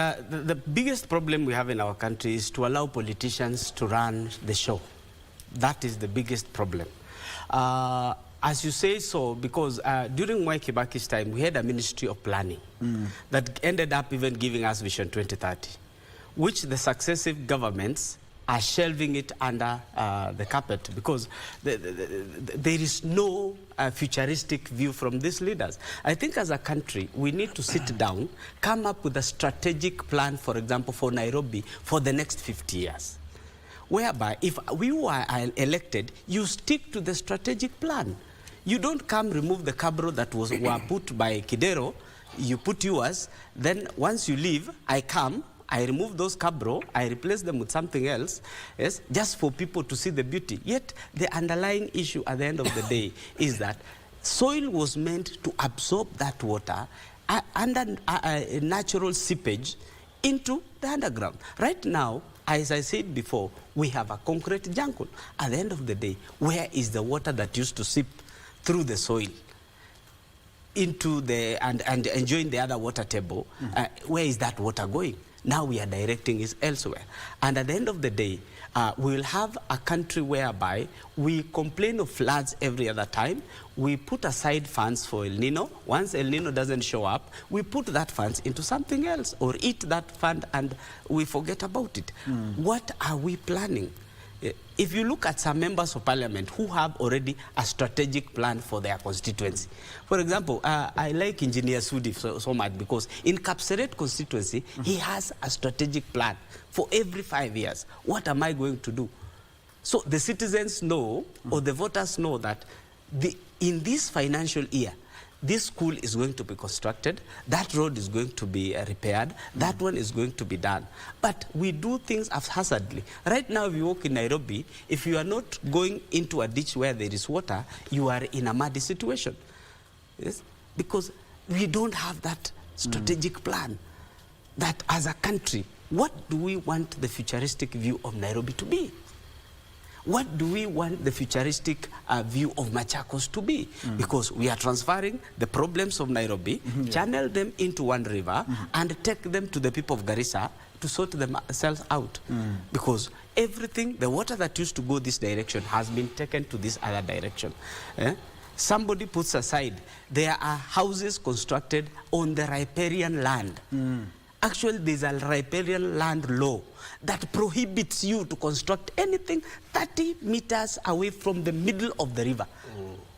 The biggest problem we have in our country is to allow politicians to run the show. That is the biggest problem. As you say so, because during Mwai Kibaki's time, we had a Ministry of Planning that ended up even giving us Vision 2030, which the successive governments are shelving it under the carpet because there is no futuristic view from these leaders. I think as a country, we need to sit down, come up with a strategic plan, for example, for Nairobi for the next 50 years. Whereby, if we were elected, you stick to the strategic plan. You don't come remove the cabro that were put by Kidero, you put yours, then once you leave, I come, I remove those cabro, I replace them with something else, yes, just for people to see the beauty. Yet, the underlying issue at the end of the day is that soil was meant to absorb that water under natural seepage into the underground. Right now, as I said before, we have a concrete jungle. At the end of the day, where is the water that used to seep through the soil into the and enjoying the other water table? Where is that water going? Now we are directing it elsewhere. And at the end of the day, we will have a country whereby we complain of floods every other time. We put aside funds for El Nino. Once El Nino doesn't show up, we put that funds into something else or eat that fund and we forget about it. What are we planning? If you look at some members of parliament who have already a strategic plan for their constituency. For example, I like Engineer Sudi so much because in Kapseret constituency, he has a strategic plan for every 5 years. What am I going to do? So the citizens know, or the voters know that in this financial year, this school is going to be constructed, that road is going to be repaired, that one is going to be done. But we do things haphazardly. Right now, if you walk in Nairobi, if you are not going into a ditch where there is water, you are in a muddy situation. Yes? Because we don't have that strategic plan. That as a country, what do we want the futuristic view of Nairobi to be? What do we want the futuristic view of Machakos to be? Because we are transferring the problems of Nairobi, channel them into one river, and take them to the people of Garissa to sort themselves out. Because everything, the water that used to go this direction has been taken to this other direction. Somebody puts aside, there are houses constructed on the riparian land. Actually, there's a riparian land law that prohibits you to construct anything 30 meters away from the middle of the river.